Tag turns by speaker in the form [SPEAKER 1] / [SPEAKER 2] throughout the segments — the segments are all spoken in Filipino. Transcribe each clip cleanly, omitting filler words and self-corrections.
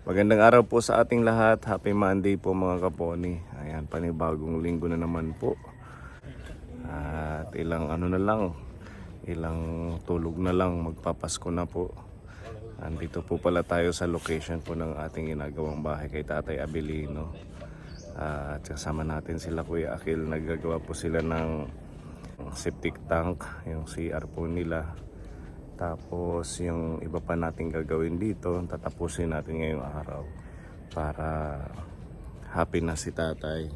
[SPEAKER 1] Magandang araw po sa ating lahat. Happy Monday po mga kaponi. Ayan, panibagong linggo na naman po. At ilang tulog na lang, magpapasko na po. Andito po pala tayo sa location po ng ating ginagawang bahay kay Tatay Abilino. At kasama natin sila Kuya Akil. Naggagawa po sila ng septic tank, yung CR po nila. Tapos yung iba pa natin gagawin dito, tatapusin natin ngayong araw para happy na si Tatay.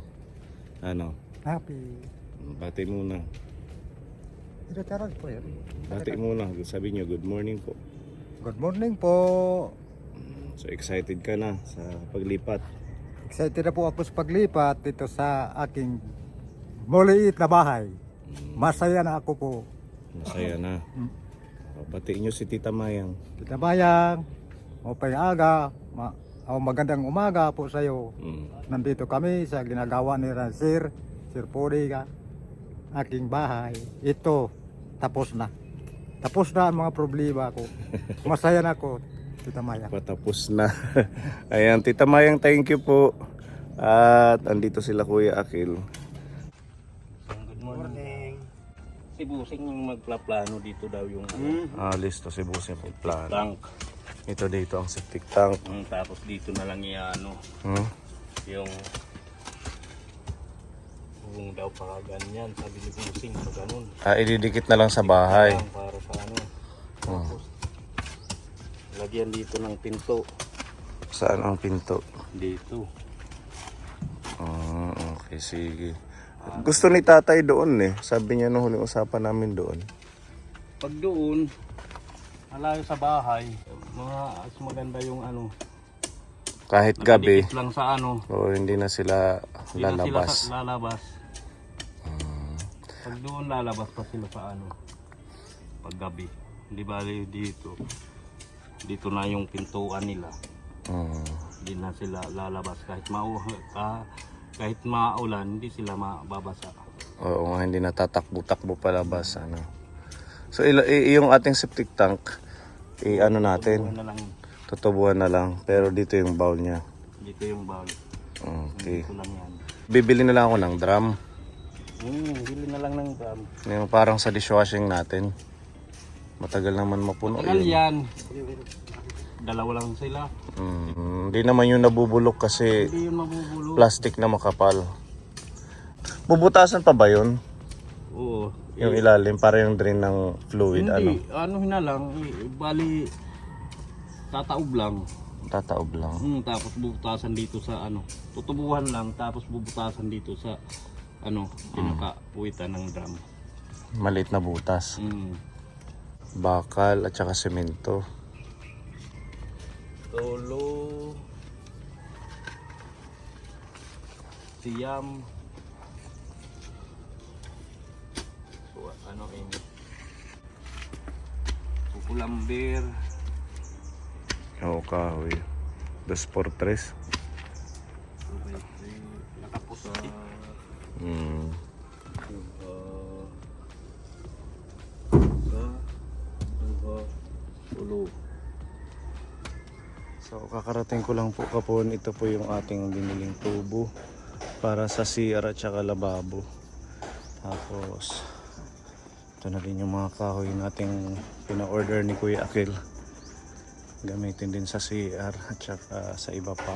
[SPEAKER 1] Ano?
[SPEAKER 2] Happy.
[SPEAKER 1] Bati muna.
[SPEAKER 2] Diretso po yan.
[SPEAKER 1] Bati muna. Sabi niyo good morning po.
[SPEAKER 2] Good morning po.
[SPEAKER 1] So excited ka na sa paglipat.
[SPEAKER 2] Excited na po ako sa paglipat dito sa aking maliit na bahay. Masaya na ako po.
[SPEAKER 1] Masaya na. Batiin niyo si Tita Mayang.
[SPEAKER 2] Tita Bayang, aga, magandang umaga po sa iyo. Nandito kami sa ginagawa ni Sir Puriga, aking bahay. Ito, tapos na. Tapos na ang mga problema ko. Masaya na ako, Tita Mayang.
[SPEAKER 1] Patapos na. Ayan, Tita Mayang, thank you po. At andito sila Kuya Akil.
[SPEAKER 3] Good morning. Si Busing yung magplaplano dito daw yung
[SPEAKER 1] Listo si Busing po plan.
[SPEAKER 3] tank.
[SPEAKER 1] Ito dito ang septic tank.
[SPEAKER 3] Tapos dito na lang yung kung daw pa ganyan, sabi ni Busing pa ganun.
[SPEAKER 1] Ididikit na lang sa bahay.
[SPEAKER 3] Para sa Tapos lagyan dito ng pinto.
[SPEAKER 1] Saan ang pinto?
[SPEAKER 3] Dito.
[SPEAKER 1] Okay, sige. Gusto ni Tatay doon Sabi niya nung huling usapan namin doon.
[SPEAKER 3] Pag doon, malayo sa bahay, mas maganda yung
[SPEAKER 1] Kahit gabi.
[SPEAKER 3] nakadikit lang sa
[SPEAKER 1] O hindi na sila
[SPEAKER 3] hindi na
[SPEAKER 1] lalabas.
[SPEAKER 3] sila lalabas. Pag doon lalabas pa sila sa pag gabi. Hindi bali dito. Dito na yung pintuan nila. Hindi na sila lalabas kahit maulan, hindi sila mababasa.
[SPEAKER 1] Oo nga, hindi natatakbo-takbo palabas. So yung ating septic tank, natin,
[SPEAKER 3] Tubuhan na lang.
[SPEAKER 1] tutubuan na lang. Pero dito yung bowl niya.
[SPEAKER 3] Dito yung bowl.
[SPEAKER 1] Okay.
[SPEAKER 3] Dito lang yan.
[SPEAKER 1] Bibili na lang ako ng drum.
[SPEAKER 3] Bili na lang ng drum.
[SPEAKER 1] Yung parang sa dishwashing natin. Matagal naman mapuno
[SPEAKER 3] Tagal
[SPEAKER 1] yun.
[SPEAKER 3] yan. Dalawa lang sila.
[SPEAKER 1] Hindi naman yung nabubulok kasi
[SPEAKER 3] Hindi yun mabubulok.
[SPEAKER 1] plastic na makapal. Bubutasan pa ba yun?
[SPEAKER 3] Oo.
[SPEAKER 1] Yung ilalim para yung drain ng fluid.
[SPEAKER 3] Hindi. Na lang. Bali, tataob lang.
[SPEAKER 1] Tataob lang.
[SPEAKER 3] Tapos bubutasan dito sa tutubuhan lang. Tapos bubutasan dito sa pinakapuwitan ng drum.
[SPEAKER 1] Maliit na butas. Bakal at saka semento.
[SPEAKER 3] Tolo, siyam, so kukulambir,
[SPEAKER 1] Oo, kahoy. 2x3.
[SPEAKER 3] nakapusti, ulo.
[SPEAKER 1] So kakarating ko lang po kapon. Ito po yung ating biniling tubo para sa CR at saka lababo. Tapos ito na rin yung mga kahoy nating pina-order ni Kuya Akil. Gamitin din sa CR at saka sa iba pa.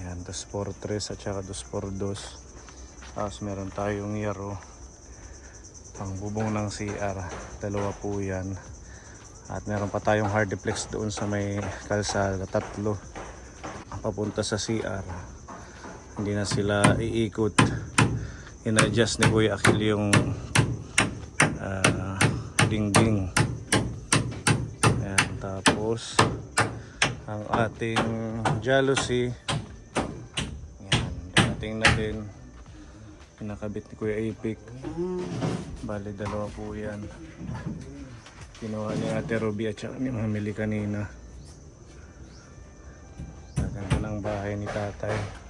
[SPEAKER 1] Yan, 2x3 at saka 2x2. Tapos meron tayong yaro pang bubong ng CR. Dalawa po yan. At meron pa tayong hardiplex doon sa may kalsada, 3 papunta sa CR. Hindi na sila iikot. In-adjust ni Kuya Akil yung dingding. Ayan, tapos ang ating jealousy. Ayan, dating na din. Pinakabit ni Kuya Ipik. Bali, 2 po yan. Kinuha ni Ate Ruby at saka ni Mamili kanina. Gaganda ng bahay ni Tatay.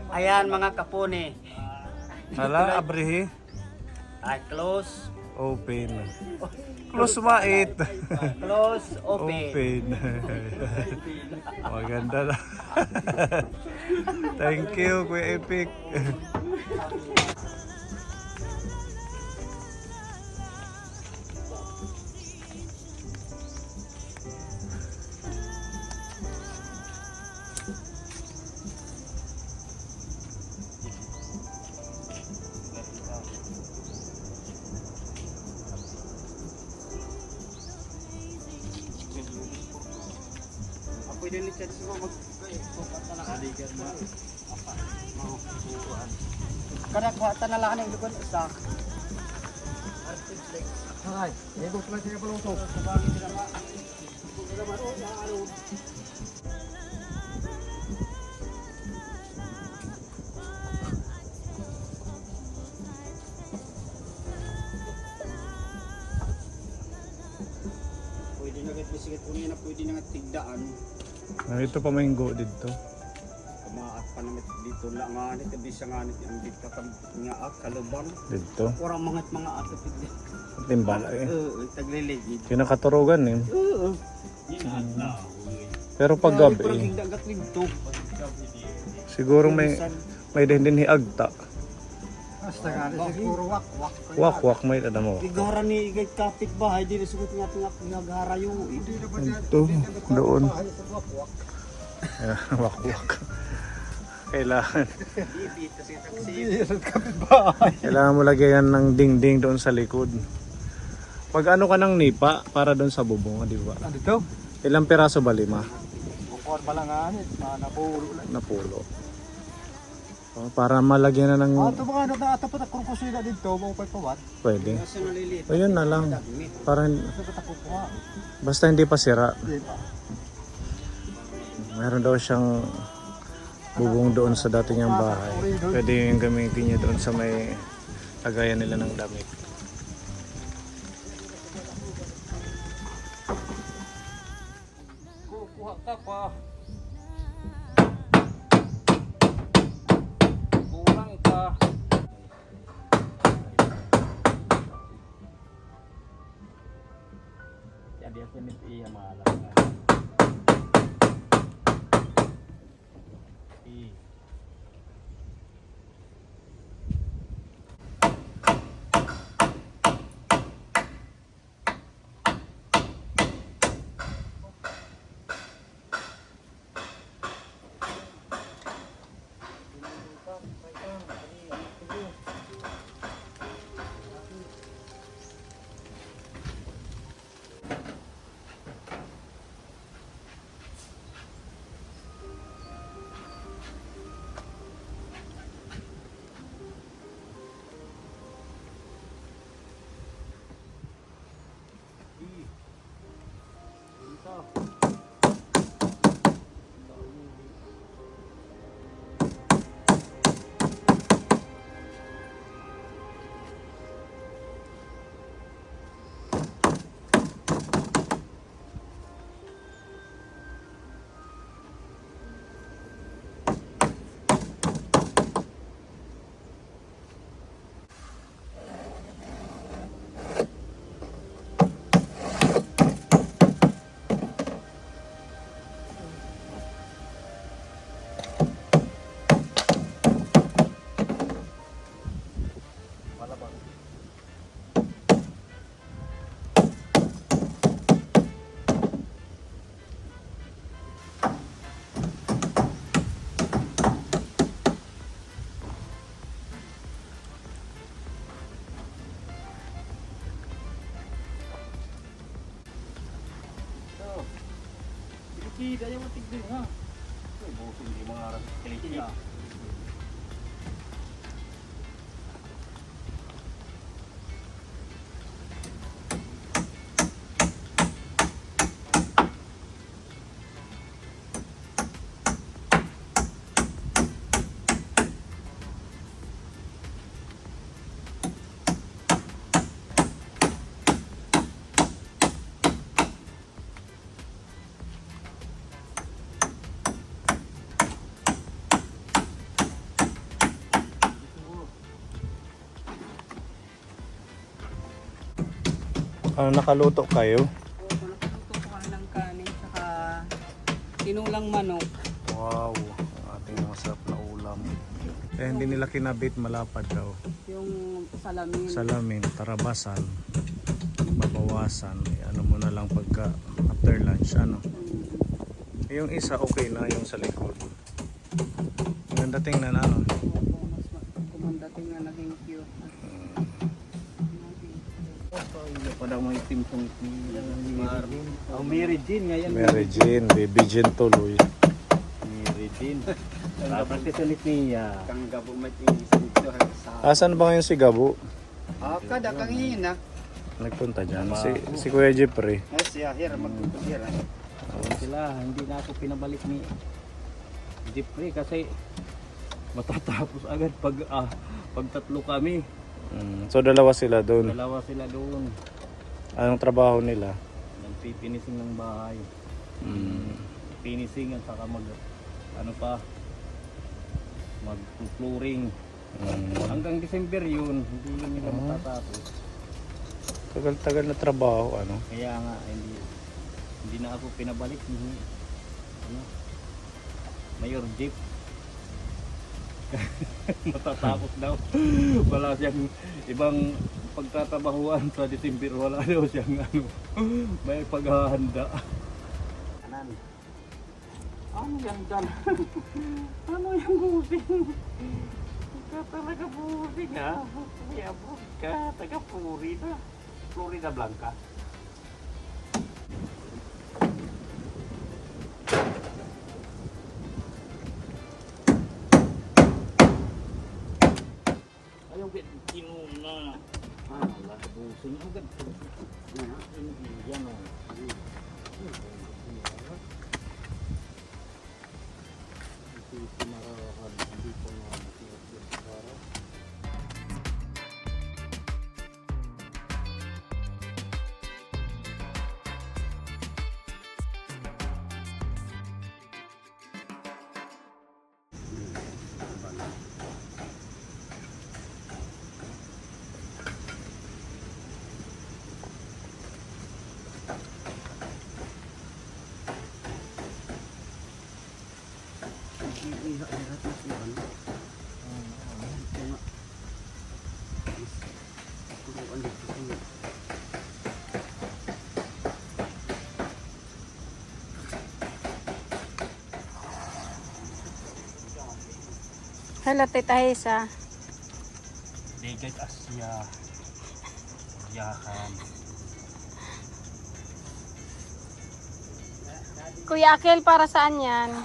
[SPEAKER 4] Ayan mga kapone.
[SPEAKER 1] Hala, abrihi.
[SPEAKER 4] Ay, close.
[SPEAKER 1] Open. Close mait.
[SPEAKER 4] Close, open.
[SPEAKER 1] Open. Maganda na. Thank you, Kuya Epic.
[SPEAKER 4] Pwede ulit yan siguro mag-sukat na nakaligan na. Kada kuha tanalakan ng lugan isa.
[SPEAKER 2] Ay, ibig ko lang siya palusok.
[SPEAKER 4] Pwede na kahit bisikat ko na pwede na nga tigdaan.
[SPEAKER 1] Ito pa manggo dito.
[SPEAKER 4] Kumaat pa naman dito lang nga nito bisa nga nito ang dito nga kalubang.
[SPEAKER 1] Dito.
[SPEAKER 4] Orang mga atop dito.
[SPEAKER 1] Timbala eh.
[SPEAKER 4] Tagliligid.
[SPEAKER 1] Pinakaturugan eh.
[SPEAKER 4] Oo.
[SPEAKER 1] Pero pag gabi,
[SPEAKER 4] Parang dagat dito.
[SPEAKER 1] siguro may din hiagta.
[SPEAKER 2] Basta nga, siguro wak-wak.
[SPEAKER 1] Wak-wak may tada mo.
[SPEAKER 4] Igara ni igay kapit bahay di sugot nga nagara yung
[SPEAKER 1] Ito, doon. Wak-wak. Kailangan. Kailangan mo lagyan ng dingding doon sa likod. Pag ano ka ng nipa, para doon sa bubong, di ba?
[SPEAKER 2] Dito?
[SPEAKER 1] Ilang piraso ba? 5?
[SPEAKER 2] Bukor pa lang nga, napulo lang.
[SPEAKER 1] Napulo. Oh, para malagyan na ng...
[SPEAKER 2] Ito mga ano na atapat at kurkusina dito, mga pagpawat.
[SPEAKER 1] Pwede.
[SPEAKER 4] kasi naliliit.
[SPEAKER 1] O yun na lang. Para,
[SPEAKER 2] Ito ka takukuha.
[SPEAKER 1] basta hindi pa sira.
[SPEAKER 2] Di ba?
[SPEAKER 1] Meron daw siyang bubong doon sa dati niyang bahay. Pwede yung gamitin niya doon sa may lagayan nila ng damit.
[SPEAKER 3] Kukuha ka pa. Kurang pa. Jadi aku ni iya malah. Tidak yang matik din ha. Bukan di mga kilikya.
[SPEAKER 1] Ano, nakaluto kayo?
[SPEAKER 5] Oo, nakaluto po kami ng kanin, saka tinulang manok.
[SPEAKER 1] Wow, ang ating masarap na ulam. Eh, hindi nila kinabit, malapad daw.
[SPEAKER 5] Yung salamin.
[SPEAKER 1] Salamin, tarabasan, babawasan. Eh, ano mo na lang pagka after lunch, ano. Yung isa okay na, yung sa likod. Maganda tingnan, ano.
[SPEAKER 5] Opo, mas kumanda tingnan, naging cute.
[SPEAKER 3] Padang may timsong oh, Mary Jean ngayon.
[SPEAKER 1] Mary Jane, Baby Jane tuloy.
[SPEAKER 3] Mary Jean. Practice ulit niya.
[SPEAKER 4] Kang gabo may isang ito sa
[SPEAKER 1] Asan ba ngayon si Gabo?
[SPEAKER 4] kada kang hina.
[SPEAKER 1] Nagpunta dyan. Si Kuya Jeffrey.
[SPEAKER 4] Siya here magtutira.
[SPEAKER 3] Sila, hindi na ako pinabalik ni Jeffrey kasi matatapos agad pag tatlo kami.
[SPEAKER 1] So dalawa sila doon.
[SPEAKER 3] Dalawa sila doon.
[SPEAKER 1] Anong trabaho nila?
[SPEAKER 3] Nagpipinising ng bahay. Finishing at saka mag mag-flooring. Hanggang December yun, hindi yun nila matatapos.
[SPEAKER 1] Tagal-tagal na trabaho, ano?
[SPEAKER 3] Kaya nga hindi na ako pinabalik ni Mayor Jeep. Matatapos daw. Wala siyang ibang pagtatabahuan sa December, wala daw siyang may paghahanda. Ano yan dyan? Ano yung busing? Ikaw talaga busing ha? May abot ka, taga Florida. Florida Blanca. Ayaw kinuna. Wala ka busing. Ang ganda. Yan o.
[SPEAKER 6] Hello, Tita Hesa.
[SPEAKER 3] Dagat Asya. Yakan.
[SPEAKER 6] Kuya Akel, para saan yan?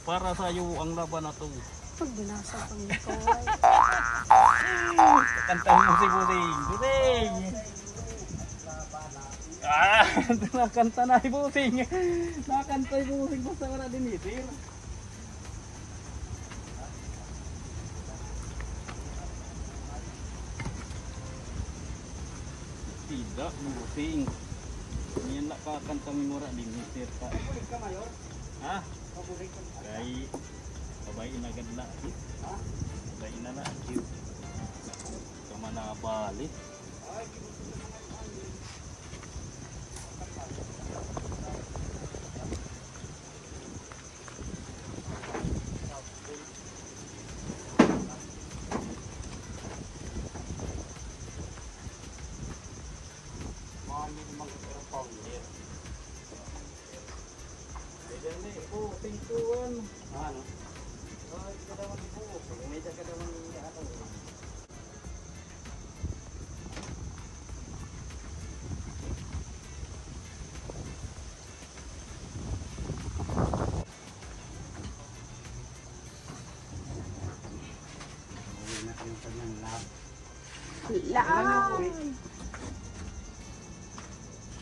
[SPEAKER 3] Para sa iyo ang laban na to.
[SPEAKER 6] Pag binasa pang ito.
[SPEAKER 3] Kantahin mo si Busing. Busing! Nakanta na si Busing. Nakanta si Busing basta wala din itir. Tidak Busing. Yan nakakanta mi mura din itir ka. Ha? Kay sabay inagad na. Ha? Sabay na na. Kamana balik.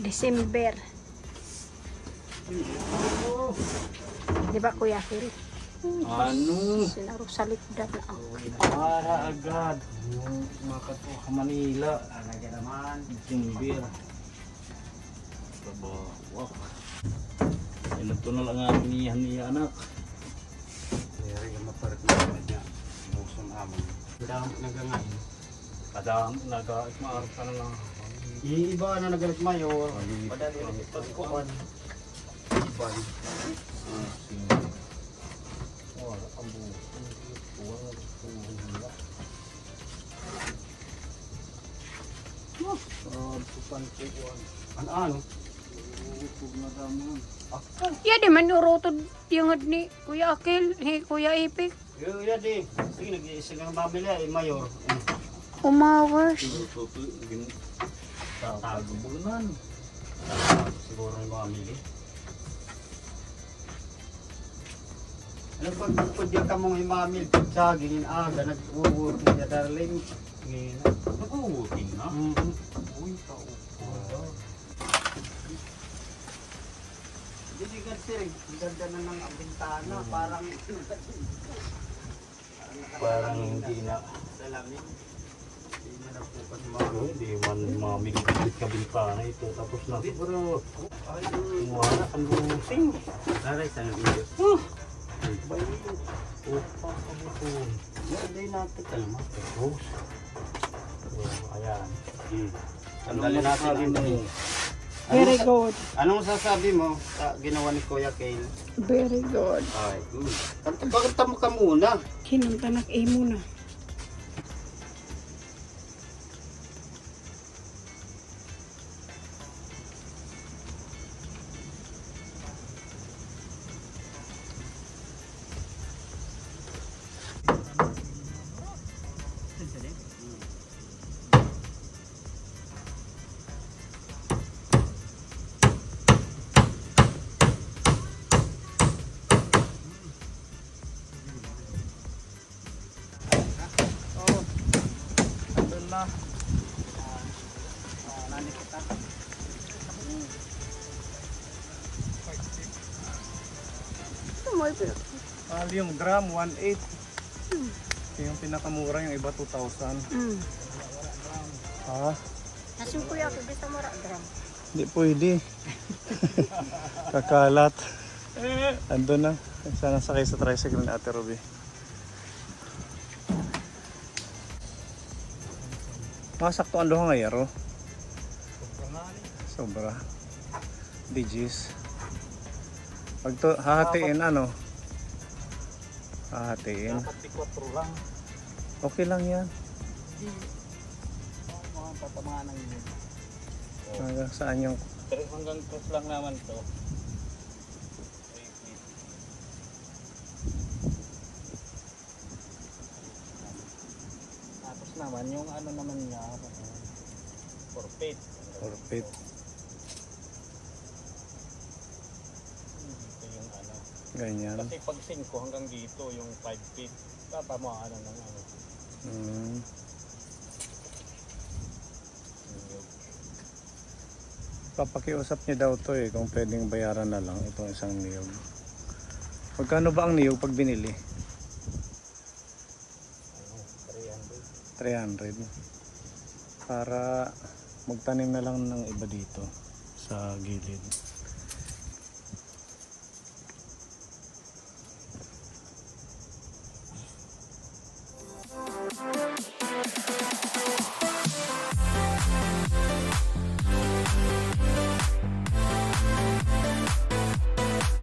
[SPEAKER 6] December. Di ba, Kuya Akel?
[SPEAKER 3] Ano?
[SPEAKER 6] Sinarusalit na ako.
[SPEAKER 3] Para agad. Makato ka Manila.
[SPEAKER 4] Alaga naman.
[SPEAKER 3] December. Wow. Ito na lang ang niya anak.
[SPEAKER 4] Kaya rin maparat na niya. Buksan amon. Dahil nagangan.
[SPEAKER 3] Kada nag-maarap ka na lang.
[SPEAKER 4] Iiba na nagalit mayor. Padali na pagkuhan. Iban.
[SPEAKER 3] Wala ang buo.
[SPEAKER 4] Ano?
[SPEAKER 6] Ya di man urutod yung ni Kuya Akil, ni Kuya Ipik.
[SPEAKER 4] Yung di. Sige, nag-iisig ng babili ay mayor.
[SPEAKER 6] Umawers.
[SPEAKER 3] Tagubunan.
[SPEAKER 4] Siguro yung mamili. Ano pag pudya ka mong imamil, saging, aga, nag-uwot niya, darling.
[SPEAKER 3] Nag-uuting na.
[SPEAKER 4] Uy, hindi sir, ang ganda na ng bintana, parang
[SPEAKER 3] Parang hindi na.
[SPEAKER 4] salamin. Hindi na napupas
[SPEAKER 3] Hindi man mamigit ka bintana ito. Tapos na siguro. Wala ang lusing.
[SPEAKER 4] Naray sa nag-iyo.
[SPEAKER 3] Bay. Upa ka mo ito.
[SPEAKER 4] Hindi natin kalma.
[SPEAKER 3] Rose. Ayan.
[SPEAKER 4] Sandali natin ang
[SPEAKER 6] Very good.
[SPEAKER 4] Anong sasabi mo sa ginawa ni Kuya Kale?
[SPEAKER 6] Very good.
[SPEAKER 4] Ay, bakit tamo ka muna?
[SPEAKER 6] Hinuntanak imo na.
[SPEAKER 1] Andun na.
[SPEAKER 4] Nani kita.
[SPEAKER 1] Yung gram, 1.8. Yung pinakamura, yung iba 2,000. Ah,
[SPEAKER 6] Nasin Kuya Akil, bisa mara gram.
[SPEAKER 1] hindi pwede. Kakalat. Andun na. Sana sakay sa tricycle ni Ate Ruby. Masakto ang luha ngayaro. Sobra. Digis. Pag to, hahatiin ano? Hahatiin.
[SPEAKER 3] 44 lang.
[SPEAKER 1] Okay lang yan.
[SPEAKER 3] Mga tatamaan ng yun.
[SPEAKER 1] Hanggang saan yung...
[SPEAKER 3] Pero hanggang cross lang naman to. Tapos naman yung ano naman niya, forfeit.
[SPEAKER 1] Forfeit.
[SPEAKER 3] Dito yung ano.
[SPEAKER 1] Ganyan.
[SPEAKER 3] Kasi pag 5 hanggang dito yung 5 feet, tatamaan ng ano.
[SPEAKER 1] Mm. Papakiusap niya daw to kung pwedeng bayaran na lang itong isang niyog. Magkano ba ang niyog pag binili? 300. Para magtanim na lang ng iba dito sa gilid.